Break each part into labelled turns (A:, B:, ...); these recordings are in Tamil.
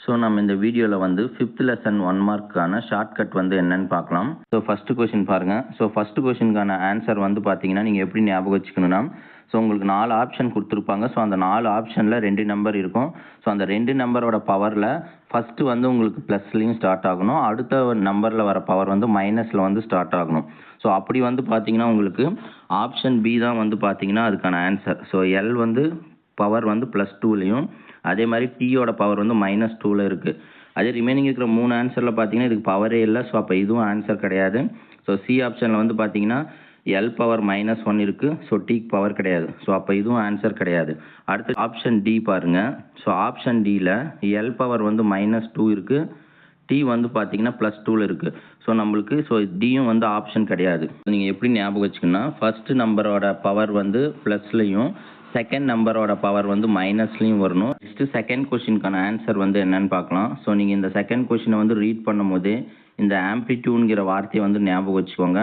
A: ஸோ நம்ம இந்த வீடியோவில் வந்து 5th லெசன் 1 மார்க்கான ஷார்ட்கட் வந்து என்னன்னு பார்க்கலாம். ஸோ ஃபஸ்ட்டு கொஷின் பாருங்கள். ஸோ ஃபஸ்ட்டு கொஷினுக்கான ஆன்சர் வந்து பார்த்தீங்கன்னா நீங்கள் எப்படி ஞாபகம் வச்சுக்கணும்னா, ஸோ உங்களுக்கு 4 ஆப்ஷன் கொடுத்துருப்பாங்க. ஸோ அந்த 4 ஆப்ஷனில் 2 நம்பர் இருக்கும். ஸோ அந்த 2 நம்பரோட பவரில் ஃபஸ்ட்டு வந்து உங்களுக்கு ப்ளஸ்லையும் ஸ்டார்ட் ஆகணும், அடுத்த நம்பரில் வர பவர் வந்து மைனஸில் வந்து ஸ்டார்ட் ஆகணும். ஸோ அப்படி வந்து பார்த்தீங்கன்னா உங்களுக்கு ஆப்ஷன் பி தான் வந்து பார்த்தீங்கன்னா அதுக்கான ஆன்சர். ஸோ எல் வந்து பவர் வந்து +2லையும் அதே மாதிரி டீயோட பவர் வந்து -2ல் இருக்குது. அதே ரிமைனிங் இருக்கிற 3 ஆன்சரில் பார்த்தீங்கன்னா இதுக்கு பவரே இல்லை. ஸோ அப்போ இதுவும் ஆன்சர் கிடையாது. ஸோ சி ஆப்ஷனில் வந்து பார்த்தீங்கன்னா எல் பவர் -1 இருக்குது. ஸோ டீக்கு பவர் கிடையாது. ஸோ அப்போ இதுவும் ஆன்சர் கிடையாது. அடுத்து ஆப்ஷன் டி பாருங்கள். ஸோ ஆப்ஷன் டியில் எல் பவர் வந்து -2 இருக்குது, டி வந்து பார்த்தீங்கன்னா +2ல் இருக்குது. ஸோ நம்மளுக்கு டியும் வந்து ஆப்ஷன் கிடையாது. நீங்கள் எப்படி ஞாபகம் வச்சுக்கணும்னா, ஃபஸ்ட்டு நம்பரோட பவர் வந்து ப்ளஸ்லையும் செகண்ட் நம்பரோட பவர் வந்து மைனஸ்லையும் வரணும். நெக்ஸ்ட்டு செகண்ட் கொஷினுக்கான ஆன்சர் வந்து என்னன்னு பார்க்கலாம். ஸோ நீங்கள் இந்த செகண்ட் கொஷினை வந்து ரீட் பண்ணும் போதே இந்த ஆம்ப்ளிடியூடுங்கிற வார்த்தையை வந்து ஞாபகம் வச்சுக்கோங்க.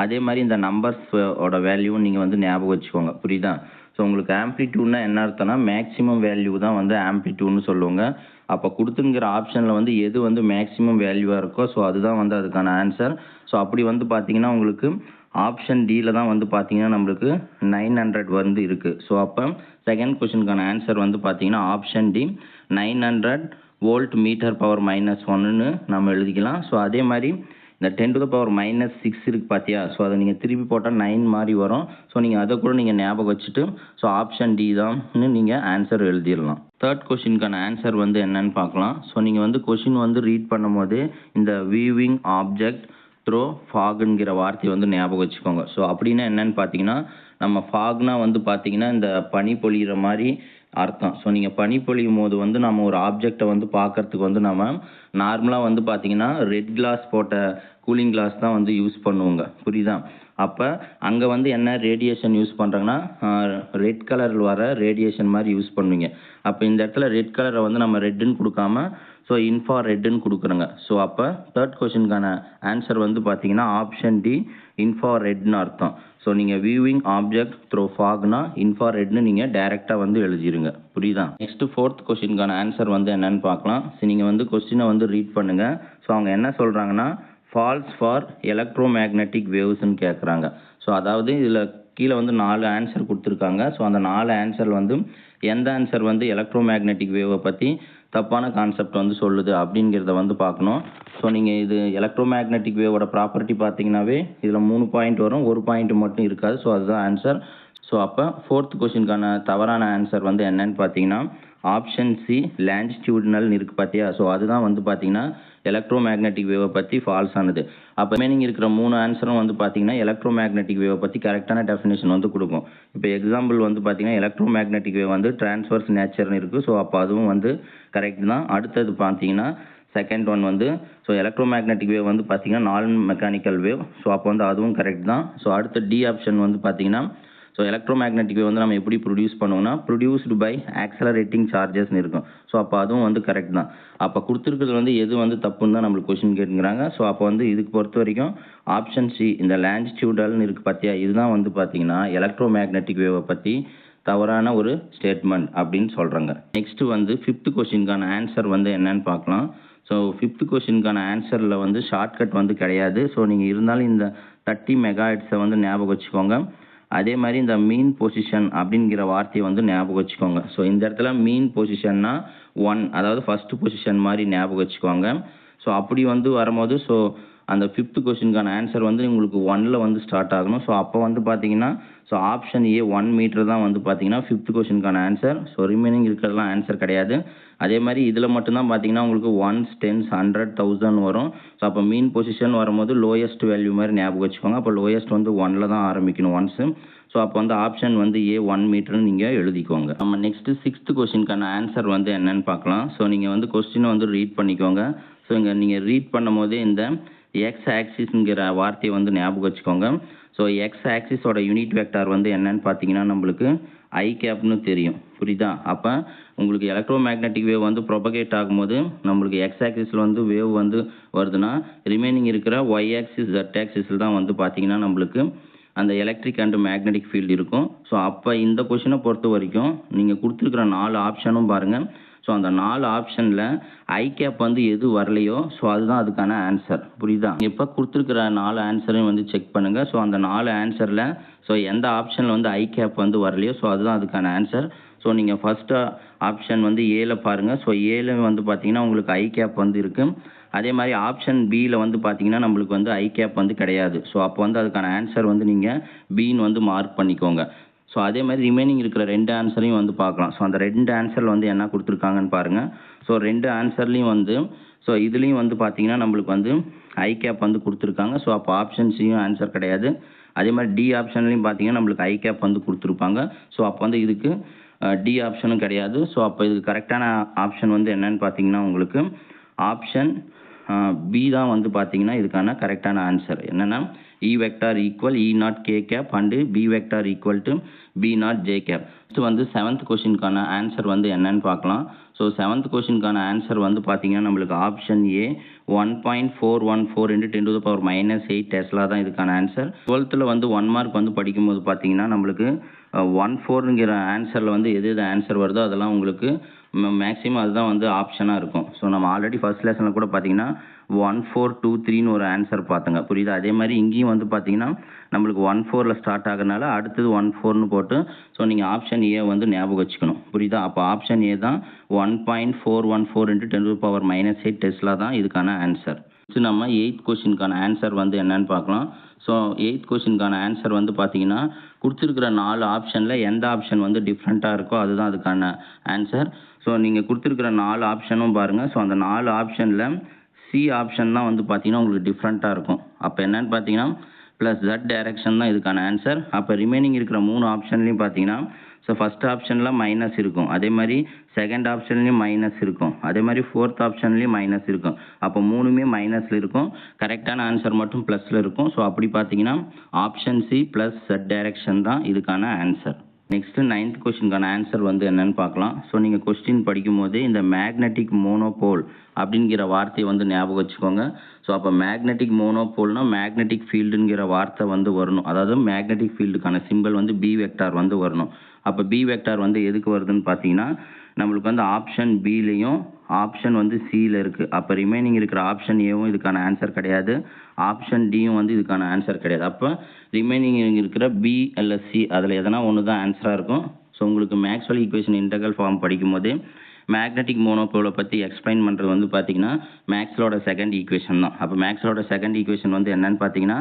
A: அதே மாதிரி இந்த நம்பர்ஸோட வேல்யூவும் நீங்கள் வந்து ஞாபகம் வச்சுக்கோங்க. புரியுதா? ஸோ உங்களுக்கு ஆம்ப்ளிடியூட்னா என்ன அர்த்தம்னா மேக்ஸிமம் வேல்யூ தான் வந்து ஆம்ப்ளிடியூட்னு சொல்லுவாங்க. அப்போ கொடுத்துங்கிற ஆப்ஷனில் வந்து எது வந்து மேக்ஸிமம் வேல்யூவாக இருக்கோ ஸோ அதுதான் வந்து அதுக்கான ஆன்சர். ஸோ அப்படி வந்து பார்த்தீங்கன்னா உங்களுக்கு ஆப்ஷன் டியில் தான் வந்து பார்த்தீங்கன்னா நம்மளுக்கு 900 வந்து இருக்குது. ஸோ அப்போ செகண்ட் கொஷினுக்கான ஆன்சர் வந்து பார்த்தீங்கன்னா option D 900 volt metre power -1ன்னு நம்ம எழுதிக்கலாம். ஸோ அதே மாதிரி இந்த 10⁻⁻6 இருக்குது பார்த்தியா? ஸோ அதை நீங்கள் திருப்பி போட்டால் 9 மாதிரி வரும். ஸோ நீங்கள் அதை கூட நீங்கள் ஞாபகம் வச்சுட்டு ஸோ ஆப்ஷன் டி தான்னு நீங்கள் ஆன்சர் எழுதிடலாம். தேர்ட் கொஷினுக்கான ஆன்சர் வந்து என்னன்னு பார்க்கலாம். ஸோ நீங்கள் வந்து கொஷின் வந்து ரீட் பண்ணும் போது இந்த வியூவிங் ஆப்ஜெக்ட் த்ரோ ஃபாகுங்கிற வார்த்தையை வந்து ஞாபகம் வச்சுக்கோங்க. ஸோ அப்படின்னா என்னன்னு பார்த்தீங்கன்னா, நம்ம ஃபாக்னா வந்து பார்த்தீங்கன்னா இந்த பனி பொழிகிற மாதிரி அர்த்தம். ஸோ நீங்கள் பனி பொழியும் போது வந்து நம்ம ஒரு ஆப்ஜெக்டை வந்து பார்க்கறதுக்கு வந்து நம்ம நார்மலாக வந்து பார்த்தீங்கன்னா ரெட் கிளாஸ் போட்ட கூலிங் கிளாஸ் தான் வந்து யூஸ் பண்ணுவோங்க. புரியுதா? அப்போ அங்கே வந்து என்ன ரேடியேஷன் யூஸ் பண்ணுறாங்கன்னா ரெட் கலரில் வர ரேடியேஷன் மாதிரி யூஸ் பண்ணுவீங்க. அப்போ இந்த இடத்துல ரெட் கலரை வந்து நம்ம ரெட்டுன்னு கொடுக்காம ஸோ இன்ஃப்ராரெட்டுன்னு கொடுக்குறோங்க. ஸோ அப்போ தேர்ட் கொஷினுக்கான ஆன்சர் வந்து பார்த்தீங்கன்னா ஆப்ஷன் டி இன்ஃப்ராரெட்னு அர்த்தம். ஸோ நீங்கள் வியூவிங் ஆப்ஜெக்ட் த்ரோ ஃபாக்னா இன்ஃப்ராரெட்னு நீங்கள் டைரெக்டாக வந்து எழுதிருங்க. புரியுதா? நெக்ஸ்ட்டு ஃபோர்த் கொஷினுக்கான ஆன்சர் வந்து என்னன்னு பார்க்கலாம். ஸோ நீங்கள் வந்து கொஸ்டினை வந்து ரீட் பண்ணுங்கள். ஸோ அவங்க என்ன சொல்கிறாங்கன்னா ஃபால்ஸ் ஃபார் எலக்ட்ரோ மேக்னெட்டிக் வேவ்ஸ்ன்னு கேட்குறாங்க. ஸோ அதாவது இதில் கீழே வந்து 4 ஆன்சர் கொடுத்துருக்காங்க. ஸோ அந்த 4 ஆன்சர் வந்து எந்த ஆன்சர் வந்து எலக்ட்ரோ மேக்னெட்டிக் வேவை பற்றி தப்பான கான்செப்ட் வந்து சொல்லுது அப்படிங்கிறத வந்து பார்க்கணும். ஸோ நீங்கள் இது எலக்ட்ரோ மேக்னெட்டிக் வேவோட ப்ராப்பர்ட்டி பார்த்தீங்கன்னாவே இதில் 3 பாயிண்ட் வரும், 1 பாயிண்ட் மட்டும் இருக்காது. ஸோ அதுதான் ஆன்சர். ஸோ அப்போ ஃபோர்த் கொஷினுக்கான தவறான ஆன்சர் வந்து என்னன்னு பார்த்தீங்கன்னா ஆப்ஷன் சி லாஞ்சிடியூட்னல் இருக்குது பார்த்தியா? ஸோ அதுதான் வந்து பார்த்தீங்கன்னா எலக்ட்ரோ மேக்னெட்டிக் வேவை பற்றி ஃபால்ஸ் ஆனது. அப்போ ரிமைனிங் இருக்கிற 3 ஆன்சரும் வந்து பார்த்தீங்கன்னா எலக்ட்ரோ மேக்னெட்டிக் வேவை பற்றி கரெக்டான டெஃபினேஷன் வந்து கொடுக்கும். இப்போ எக்ஸாம்பிள் வந்து பார்த்தீங்கன்னா எலக்ட்ரோ மேக்னெட்டிக் வேவ் வந்து டிரான்ஸ்வர்ஸ் நேச்சர்னு இருக்குது. ஸோ அப்போ அதுவும் வந்து கரெக்ட் தான். அடுத்தது பார்த்தீங்கன்னா செகண்ட் ஒன் வந்து ஸோ எலக்ட்ரோ மேக்னெட்டிக் வேவ் வந்து பார்த்தீங்கன்னா நான் மெக்கானிக்கல் வேவ். ஸோ அப்போ வந்து அதுவும் கரெக்ட் தான். ஸோ அடுத்த டி ஆப்ஷன் வந்து பார்த்தீங்கன்னா ஸோ எலக்ட்ரோ மேக்னெட்டிக் வேவ் வந்து நம்ம எப்படி ப்ரொடியூஸ் பண்ணுவோம்னா ப்ரொடியூஸ்டு பை ஆக்சலரேட்டிங் சார்ஜஸ்னு இருக்கும். ஸோ அப்போ அதுவும் வந்து கரெக்ட் தான். அப்போ கொடுத்துருக்கிறது வந்து எது வந்து தப்புன்னு தான் நம்மளுக்கு கொஸ்டின் கேட்டுங்கிறாங்க. ஸோ அப்போ வந்து இதுக்கு பொறுத்த வரைக்கும் ஆப்ஷன் சி இந்த லாஞ்சிடியூடல்னு இருக்குது பார்த்தியா? இதுதான் வந்து பார்த்தீங்கன்னா எலக்ட்ரோ மேக்னெட்டிக் வேவை பற்றி தவறான ஒரு ஸ்டேட்மெண்ட் அப்படின்னு சொல்கிறாங்க. நெக்ஸ்ட்டு வந்து 5th கொஸ்டினுக்கான ஆன்சர் வந்து என்னன்னு பார்க்கலாம். ஸோ 5th கொஸ்டினுக்கான ஆன்சரில் வந்து ஷார்ட்கட் வந்து கிடையாது. ஸோ நீங்கள் இருந்தாலும் இந்த 30 மெகாஹெர்ட்ஸை வந்து ஞாபகம் வச்சுக்கோங்க. அதே மாதிரி இந்த மீன் பொசிஷன் அப்படிங்கிற வார்த்தையை வந்து ஞாபகம் வச்சுக்கோங்க. ஸோ இந்த இடத்துல மீன் பொசிஷன்னா 1, அதாவது ஃபஸ்ட்டு பொசிஷன் மாதிரி ஞாபகம் வச்சுக்கோங்க. ஸோ அப்படி வந்து வரும்போது ஸோ அந்த 5th கொஸ்டினுக்கான ஆன்சர் வந்து உங்களுக்கு 1ல் வந்து ஸ்டார்ட் ஆகணும். ஸோ அப்போ வந்து பார்த்தீங்கன்னா ஸோ ஆப்ஷன் ஏ 1 மீட்டர் தான் வந்து பார்த்தீங்கன்னா 5th கொஸ்டினுக்கான ஆன்சர். ஸோ ரிமைனிங் இருக்கிறதுலாம் ஆன்சர் கிடையாது. அதே மாதிரி இதில் மட்டும்தான் பார்த்தீங்கன்னா உங்களுக்கு 1s, 10s, 100, 1000 வரும். ஸோ அப்போ மீன் பொசிஷன் வரும்போது லோயஸ்ட் வேல்யூ மாதிரி ஞாபகம் வச்சுக்கோங்க. அப்போ லோயஸ்ட் வந்து 1ல் தான் ஆரம்பிக்கணும் ஒன்ஸு. ஸோ அப்போ வந்து ஆப்ஷன் வந்து ஏ 1 மீட்டர்னு நீங்கள் எழுதிக்கோங்க. நம்ம நெக்ஸ்ட்டு 6th கொஸ்டினுக்கான ஆன்சர் வந்து என்னன்னு பார்க்கலாம். ஸோ நீங்கள் வந்து கொஸ்டினை வந்து ரீட் பண்ணிக்கோங்க. ஸோ இங்கே நீங்கள் ரீட் பண்ணும் போதே இந்த எக்ஸ் ஆக்சிஸ்ங்கிற வார்த்தையை வந்து ஞாபகம் வச்சுக்கோங்க. ஸோ எக்ஸ் ஆக்சிஸோட யூனிட் வெக்டார் வந்து என்னன்னு பார்த்தீங்கன்னா நம்மளுக்கு ஐ கேப்னு தெரியும். புரியுதா? அப்போ உங்களுக்கு எலக்ட்ரோ மேக்னெட்டிக் வேவ் வந்து ப்ரொபகேட் ஆகும்போது நம்மளுக்கு எக்ஸ் ஆக்சிஸில் வந்து வேவ் வந்து வருதுன்னா ரிமைனிங் இருக்கிற ஒய் ஆக்சிஸ் ஜெட் ஆக்சிஸில் தான் வந்து பார்த்தீங்கன்னா நம்மளுக்கு அந்த எலக்ட்ரிக் அண்ட் மேக்னெட்டிக் ஃபீல்டு இருக்கும். ஸோ அப்போ இந்த கொஷினை பொறுத்த வரைக்கும் நீங்கள் கொடுத்துருக்குற 4 ஆப்ஷனும் பாருங்கள் ஸோ அந்த 4 ஆப்ஷனில் ஐ கேப் வந்து எது வரலையோ ஸோ அதுதான் அதுக்கான ஆன்சர். புரியுதா? இப்போ கொடுத்துருக்கிற 4 ஆன்சரையும் வந்து செக் பண்ணுங்கள். ஸோ அந்த 4 ஆன்சரில் ஸோ எந்த ஆப்ஷனில் வந்து ஐ கேப் வந்து வரலையோ ஸோ அதுதான் அதுக்கான ஆன்சர். ஸோ நீங்கள் ஃபஸ்ட்டு ஆப்ஷன் வந்து ஏல பாருங்கள். ஸோ ஏல வந்து பார்த்தீங்கன்னா உங்களுக்கு ஐ கேப் வந்து இருக்குது. அதே மாதிரி ஆப்ஷன் பியில் வந்து பார்த்தீங்கன்னா நம்மளுக்கு வந்து ஐ கேப் வந்து கிடையாது. ஸோ அப்போ வந்து அதுக்கான ஆன்சர் வந்து நீங்கள் பின்னு வந்து மார்க் பண்ணிக்கோங்க. ஸோ அதே மாதிரி ரிமைனிங் இருக்கிற 2 ஆன்சரையும் வந்து பார்க்கலாம். ஸோ அந்த 2 ஆன்சரில் வந்து என்ன கொடுத்துருக்காங்கன்னு பாருங்கள். ஸோ 2 ஆன்சர்லேயும் வந்து ஸோ இதுலேயும் வந்து பார்த்தீங்கன்னா நம்மளுக்கு வந்து ஐ கேப் வந்து கொடுத்துருக்காங்க. ஸோ அப்போ ஆப்ஷன் சியும் ஆன்சர் கிடையாது. அதே மாதிரி டி ஆப்ஷன்லையும் பார்த்தீங்கன்னா நம்மளுக்கு ஐ கேப் வந்து கொடுத்துருப்பாங்க. ஸோ அப்போ வந்து இதுக்கு டி ஆப்ஷனும் கிடையாது. ஸோ அப்போ இதுக்கு கரெக்டான ஆப்ஷன் வந்து என்னன்னு பார்த்தீங்கன்னா உங்களுக்கு ஆப்ஷன் பி தான் வந்து பார்த்தீங்கன்னா இதுக்கான கரெக்டான ஆன்சர். என்னென்னா E vector equal E naught K cap and B vector equal to B naught J cap. Next வந்து 7th கொஷினுக்கான ஆன்சர் வந்து என்னன்னு பார்க்கலாம். ஸோ 7th கொஷினுக்கான ஆன்சர் வந்து பார்த்தீங்கன்னா நம்மளுக்கு ஆப்ஷன் ஏ 1.414 × 10⁻⁻8 டெஸ்லா தான் இதுக்கான ஆன்சர். 12th வந்து 1 மார்க் வந்து படிக்கும்போது பார்த்தீங்கன்னா நம்மளுக்கு 14ங்கிற ஆன்சரில் வந்து எது எது ஆன்சர் வருதோ அதெல்லாம் உங்களுக்கு மேக்ஸிமம் அதுதான் வந்து ஆப்ஷனாக இருக்கும். ஸோ நம்ம ஆல்ரெடி ஃபர்ஸ்ட் லெசனில் கூட பார்த்தீங்கன்னா 1423ன்னு ஒரு ஆன்சர் பார்த்தோங்க. புரியுதா? அதே மாதிரி இங்கேயும் வந்து பார்த்தீங்கன்னா நம்மளுக்கு 14ல் ஸ்டார்ட் ஆகிறதுனால அடுத்தது 14ன்னு போட்டு ஸோ நீங்கள் ஆப்ஷன் ஏ வந்து ஞாபகம் வச்சுக்கணும். புரியுதா? அப்போ ஆப்ஷன் ஏ தான் 1.414 × 10⁻⁻8 டெஸ்லா தான் இதுக்கான ஆன்சர். நெக்ஸ்ட் நம்ம 8th கொஷினுக்கான ஆன்சர் வந்து என்னன்னு பார்க்கலாம். ஸோ 8th கொஷினுக்கான ஆன்சர் வந்து பார்த்தீங்கன்னா கொடுத்துருக்கிற 4 ஆப்ஷனில் எந்த ஆப்ஷன் வந்து டிஃப்ரெண்ட்டாக இருக்கோ அதுதான் அதுக்கான ஆன்சர். ஸோ நீங்கள் கொடுத்துருக்கிற 4 ஆப்ஷனும் பாருங்கள். ஸோ அந்த 4 ஆப்ஷனில் சி ஆப்ஷன் தான் வந்து பார்த்தீங்கன்னா உங்களுக்கு டிஃப்ரெண்ட்டாக இருக்கும். அப்போ என்னன்னு பார்த்தீங்கன்னா ப்ளஸ் Z டைரக்ஷன் தான் இதுக்கான ஆன்சர். அப்போ ரிமைனிங் இருக்கிற 3 ஆப்ஷன்லையும் பார்த்தீங்கன்னா ஸோ ஃபஸ்ட் ஆப்ஷனில் மைனஸ் இருக்கும். அதே மாதிரி செகண்ட் ஆப்ஷன்லேயும் மைனஸ் இருக்கும். அதே மாதிரி 4th ஆப்ஷன்லேயும் மைனஸ் இருக்கும். அப்போ 3மே மைனஸில் இருக்கும். கரெக்டான ஆன்சர் மட்டும் ப்ளஸில் இருக்கும். ஸோ அப்படி பார்த்தீங்கன்னா option C plus Z direction தான் இதுக்கான ஆன்சர். நெக்ஸ்ட்டு 9th கொஷினுக்கான ஆன்சர் வந்து என்னன்னு பார்க்கலாம். ஸோ நீங்கள் கொஸ்டின் படிக்கும் போது இந்த மேக்னெட்டிக் மோனோபோல் அப்படிங்கிற வார்த்தையை வந்து ஞாபகம் வச்சுக்கோங்க. ஸோ அப்போ மேக்னெட்டிக் மோனோபோல்னால் மேக்னெட்டிக் ஃபீல்டுங்கிற வார்த்தை வந்து வரணும். அதாவது மேக்னெட்டிக் ஃபீல்டுக்கான சிம்பிள் வந்து பி வெக்டார் வந்து வரணும். அப்போ பி வெக்டார் வந்து எதுக்கு வருதுன்னு பார்த்தீங்கன்னா நம்மளுக்கு வந்து ஆப்ஷன் பிலையும் ஆப்ஷன் வந்து சியில் இருக்குது. அப்போ ரிமைனிங் இருக்கிற ஆப்ஷன் ஏவும் இதுக்கான ஆன்சர் கிடையாது. ஆப்ஷன் டியும் வந்து இதுக்கான ஆன்சர் கிடையாது. அப்போ ரிமைனிங் இருக்கிற பி அல்ல சி அதில் எதனா ஒன்று தான் ஆன்சராக இருக்கும். ஸோ உங்களுக்கு மேக்ஸ்வெல் ஈக்குவேஷன் இன்டெக்ரல் ஃபார்ம் படிக்கும்போது மேக்னெட்டிக் மோனோபோலை பற்றி எக்ஸ்பிளைன் பண்ணுறது வந்து பார்த்தீங்கன்னா மேக்ஸ்லோட செகண்ட் ஈக்குவேஷன் தான். அப்போ மேக்ஸ்லோட செகண்ட் ஈக்குவேஷன் வந்து என்னன்னு பார்த்தீங்கன்னா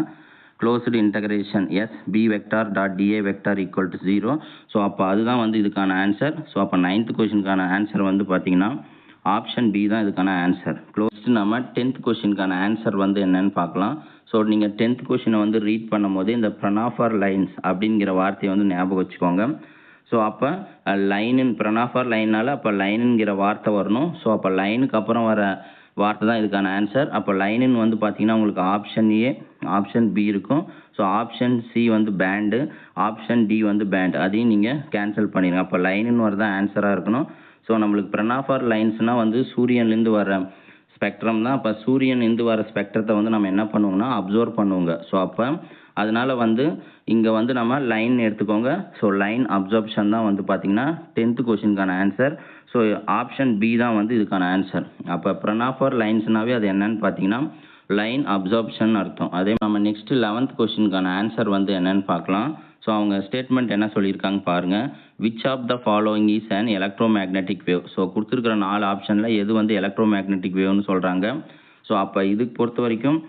A: closed integration S B vector dot DA vector equal to 0. So அப்போ அதுதான் வந்து இதுக்கான ஆன்சர். ஸோ அப்போ 9th கொஷினுக்கான ஆன்சர் வந்து பார்த்தீங்கன்னா ஆப்ஷன் பி தான் இதுக்கான ஆன்சர். க்ளோஸ்டு நம்ம 10th கொஷினுக்கான ஆன்சர் வந்து என்னன்னு பார்க்கலாம். ஸோ நீங்கள் 10th கொஷினை வந்து ரீட் பண்ணும்போது இந்த ப்ரனாஃபர் லைன்ஸ் அப்படிங்கிற வார்த்தையை வந்து ஞாபகம் வச்சுக்கோங்க. ஸோ அப்போ லைனுன்னு ப்ரனாஃபர் லைனால் அப்போ லைனுங்கிற வார்த்தை வரணும். ஸோ அப்போ லைனுக்கு அப்புறம் வர வார்த்தை தான் இதுக்கான ஆன்சர். அப்போ லைனுன்னு வந்து பார்த்தீங்கன்னா உங்களுக்கு ஆப்ஷன் ஏ ஆப்ஷன் பி இருக்கும். ஸோ ஆப்ஷன் சி வந்து பேண்டு, ஆப்ஷன் டி வந்து பேண்ட், அதையும் நீங்கள் கேன்சல் பண்ணிடுங்க. அப்போ லைனுன்னு வரதான் ஆன்சராக இருக்கணும். ஸோ நம்மளுக்கு ப்ரனாஃபர் லைன்ஸ்னால் வந்து சூரியன்லேருந்து வர ஸ்பெக்ட்ரம் தான். அப்போ சூரியன்லேருந்து வர ஸ்பெக்ட்ரத்தை வந்து நம்ம என்ன பண்ணுவோம்னா அப்சர்வ் பண்ணுவோங்க. ஸோ அப்போ அதனால் வந்து இங்கே வந்து நம்ம லைன் எடுத்துக்கோங்க. ஸோ லைன் அப்சர்ப்ஷன் தான் வந்து பார்த்தீங்கன்னா 10th கொஷினுக்கான ஆன்சர். ஸோ ஆப்ஷன் பி தான் வந்து இதுக்கான ஆன்சர். அப்போ ப்ரனாஃபர் லைன்ஸ்னாவே அது என்னன்னு பார்த்தீங்கன்னா லைன் அப்சர்ப்ஷன் அர்த்தம். அதே நம்ம நெக்ஸ்ட் 11th கொஷினுக்கான ஆன்சர் வந்து என்னன்னு பார்க்கலாம். ஸோ அவங்க ஸ்டேட்மெண்ட் என்ன சொல்லியிருக்காங்க பாருங்கள். Which of the following is an electromagnetic wave. So கொடுத்துருக்கிற 4 ஆப்ஷனில் எது வந்து எலக்ட்ரோமேக்னெட்டிக் வேவ்னு சொல்கிறாங்க. ஸோ அப்போ இதுக்கு பொறுத்த வரைக்கும்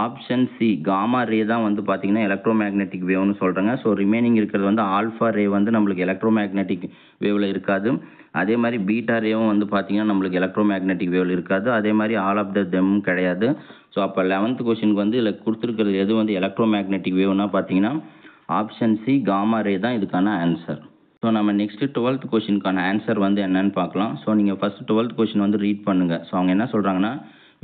A: ஆப்ஷன் சி காமா ரே தான் வந்து பார்த்தீங்கன்னா எலக்ட்ரோமேக்னெட்டிக் வேவ்னு சொல்கிறாங்க. ஸோ ரிமைனிங் இருக்கிறது வந்து ஆல்ஃபா ரே வந்து நம்மளுக்கு எலக்ட்ரோமேக்னெட்டிக் வேவில் இருக்காது. அதே மாதிரி பீட்டா ரேவும் வந்து பார்த்தீங்கன்னா நம்மளுக்கு எலக்ட்ரோமேக்னெட்டிக் வேவில் இருக்காது. அதே மாதிரி ஆல் ஆஃப் த தெம்மும் கிடையாது. ஸோ அப்போ 11th கொஷினுக்கு வந்து இதில் கொடுத்துருக்கிறது எது வந்து எலக்ட்ரோமேக்னெட்டிக் வேவ்னா பார்த்தீங்கன்னா ஆப்ஷன் சி காமா ரே தான் இதுக்கான ஆன்சர். ஸோ நம்ம நெக்ஸ்ட் 12th கொஷினுக்கான ஆன்சர் வந்து என்னன்னு பார்க்கலாம். ஸோ நீங்கள் ஃபர்ஸ்ட் 12th கொஷின் வந்து ரீட் பண்ணுங்கள். ஸோ அவங்க என்ன சொல்கிறாங்கன்னா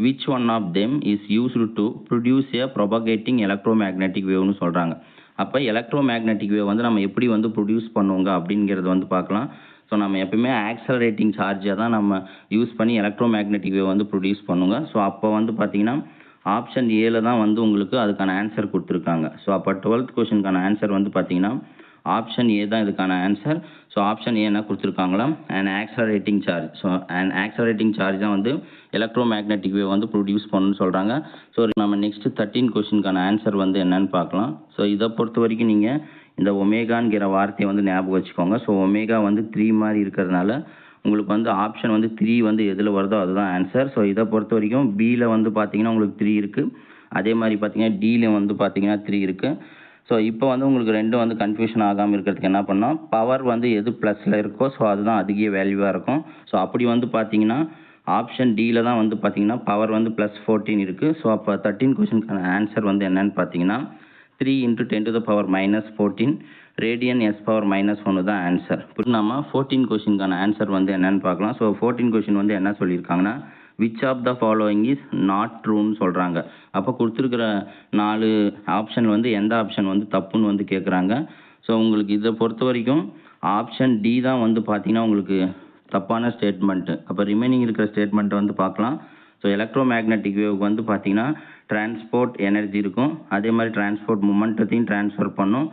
A: which one of them is used to produce a propagating electromagnetic waveனு சொல்கிறாங்க. அப்போ எலக்ட்ரோமேக்னெட்டிக் வேவ் வந்து நம்ம எப்படி வந்து ப்ரொடியூஸ் பண்ணுவோங்க அப்படிங்கிறது வந்து பார்க்கலாம். ஸோ நம்ம எப்பவுமே ஆக்சலரேட்டிங் சார்ஜை தான் நம்ம யூஸ் பண்ணி எலக்ட்ரோமேக்னெட்டிக் வேவ் வந்து ப்ரொடியூஸ் பண்ணுவோங்க. ஸோ அப்போ வந்து பார்த்தீங்கன்னா ஆப்ஷன் ஏல தான் வந்து உங்களுக்கு அதுக்கான ஆன்சர் கொடுத்துருக்காங்க. ஸோ அப்போ 12th கொஷினுக்கான ஆன்சர் வந்து பார்த்தீங்கன்னா ஆப்ஷன் ஏ தான் இதுக்கான ஆன்சர். ஸோ ஆப்ஷன் ஏ என்ன கொடுத்துருக்காங்களாம், and accelerating charge. So and accelerating charge தான் வந்து எலக்ட்ரோ மேக்னெட்டிக் வேவ் வந்து ப்ரொடியூஸ் பண்ணணும்னு சொல்கிறாங்க. ஸோ நம்ம நெக்ஸ்ட் 13 கொஸ்டினுக்கான ஆன்சர் வந்து என்னன்னு பார்க்கலாம். ஸோ இதை பொறுத்த வரைக்கும் நீங்கள் இந்த ஒமேகாங்கிற வார்த்தையை வந்து ஞாபகம் வச்சுக்கோங்க. ஸோ ஒமேகா வந்து 3 மாதிரி இருக்கிறதுனால உங்களுக்கு வந்து ஆப்ஷன் வந்து 3 வந்து எதில் வருதோ அதுதான் ஆன்சர். ஸோ இதை பொறுத்த வரைக்கும் பியில் வந்து பார்த்தீங்கன்னா உங்களுக்கு 3 இருக்குது. அதே மாதிரி பார்த்தீங்கன்னா டியில் வந்து பார்த்தீங்கன்னா 3 இருக்குது. ஸோ இப்போ வந்து உங்களுக்கு ரெண்டும் வந்து கன்ஃபியூஷன் ஆகாமல் இருக்கிறதுக்கு என்ன பண்ணோம், பவர் வந்து எது ப்ளஸில் இருக்கோ ஸோ அதுதான் அதிக வேல்யூவாக இருக்கும். ஸோ அப்படி வந்து பார்த்தீங்கன்னா ஆப்ஷன் டியில் தான் வந்து பார்த்தீங்கன்னா பவர் வந்து +14 இருக்குது. ஸோ அப்போ 13 கொஸ்டினுக்கான ஆன்சர் வந்து என்னன்னு பார்த்தீங்கன்னா 3 × 10⁻14 ரேடியன் S⁻−1 தான் ஆன்சர். இப்போ நம்ம 14 கொஸ்டினுக்கான ஆன்சர் வந்து என்னன்னு பார்க்கலாம். ஸோ 14 கொஸ்டின் வந்து என்ன சொல்லியிருக்காங்கன்னா, which of the following is not ட்ரூன்னு சொல்கிறாங்க. அப்போ கொடுத்துருக்கிற 4 ஆப்ஷன் வந்து எந்த ஆப்ஷன் வந்து தப்புன்னு வந்து கேட்குறாங்க. ஸோ உங்களுக்கு இதை பொறுத்த வரைக்கும் ஆப்ஷன் டி தான் வந்து பார்த்தீங்கன்னா உங்களுக்கு தப்பான ஸ்டேட்மெண்ட்டு. அப்போ ரிமைனிங் இருக்கிற ஸ்டேட்மெண்ட்டை வந்து பார்க்கலாம். ஸோ எலக்ட்ரோ மேக்னெட்டிக் வேவ்க்கு வந்து பார்த்தீங்கன்னா டிரான்ஸ்போர்ட் எனர்ஜி இருக்கும், அதே மாதிரி டிரான்ஸ்போர்ட் மொமெண்டத்தையும் ட்ரான்ஸ்ஃபர் பண்ணும்,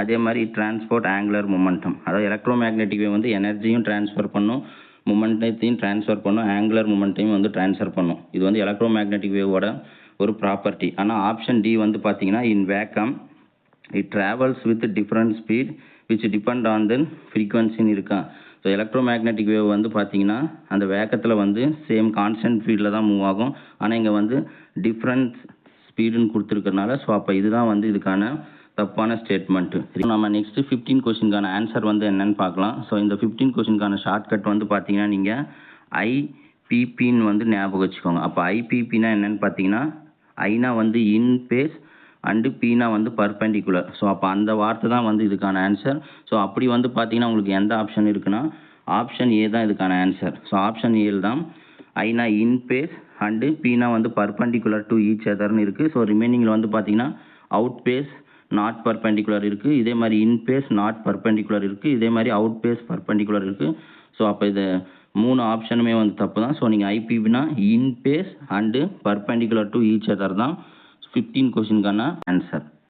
A: அதே மாதிரி டிரான்ஸ்போர்ட் ஆங்குலர் மொமெண்டம். அதாவது எலக்ட்ரோ மேக்னெட்டிக் வேவ் வந்து எனர்ஜியும் ட்ரான்ஸ்ஃபர் பண்ணும், மொமெண்டத்தையும் ட்ரான்ஸ்ஃபர் பண்ணும், ஆங்குலர் மொமெண்ட்டையும் வந்து ட்ரான்ஸ்ஃபர் பண்ணும். இது வந்து எலக்ட்ரோ மேக்னெட்டிக் வேவோட ஒரு ப்ராப்பர்ட்டி. ஆனால் ஆப்ஷன் டி வந்து பார்த்தீங்கன்னா in vacuum it travels with different speed which depend on then ஃப்ரீக்வன்சின்னு இருக்கா. ஸோ எலக்ட்ரோ மேக்னெட்டிக் வேவ் வந்து பார்த்தீங்கன்னா அந்த வேகத்தில் வந்து சேம் கான்ஸ்டன்ட் ஸ்பீடில் தான் மூவ் ஆகும். ஆனால் இங்கே வந்து டிஃப்ரெண்ட் ஸ்பீடுன்னு கொடுத்துருக்கறனால ஸோ அப்போ இதுதான் வந்து இதுக்கான தப்பான ஸ்டேட்மெண்ட்டு. நம்ம நெக்ஸ்ட்டு 15 கொஸ்டினுக்கான ஆன்சர் வந்து என்னன்னு பார்க்கலாம். ஸோ இந்த 15 கொஸ்டினுக்கான ஷார்ட்கட் வந்து பார்த்தீங்கன்னா நீங்கள் ஐபிபின்னு வந்து ஞாபகம் வச்சுக்கோங்க. அப்போ ஐபிபின்னா என்னன்னு பார்த்தீங்கன்னா ஐனா வந்து இன் பேஸ் அண்டு பீனா வந்து பர்பெண்டிகுலர். ஸோ அப்போ அந்த வார்த்தை தான் வந்து இதுக்கான ஆன்சர். ஸோ அப்படி வந்து பார்த்தீங்கன்னா உங்களுக்கு எந்த ஆப்ஷன் இருக்குன்னா ஆப்ஷன் ஏ தான் இதுக்கான ஆன்சர். ஸோ ஆப்ஷன் ஏல் தான் ஐனா இன் பேஸ் அண்டு பீனா வந்து பர்பெண்டிகுலர் டு ஈச் அதர்னு இருக்குது. ஸோ ரிமைனிங்கில் வந்து பார்த்தீங்கன்னா அவுட் பேஸ் நாட் பர்பெண்டிகுலர் இருக்குது, இதே மாதிரி இன் பேஸ் நாட் பர்பெண்டிகுலர் இருக்குது, இதே மாதிரி அவுட் பேஸ் பர்பெண்டிகுலர் இருக்குது. ஸோ அப்போ இது 3 ஆப்ஷனுமே வந்து தப்பு தான். ஸோ நீங்கள் ஐபிபினா in phase and perpendicular to each other தான் 15 கொஸ்டினுக்கான ஆன்சர்.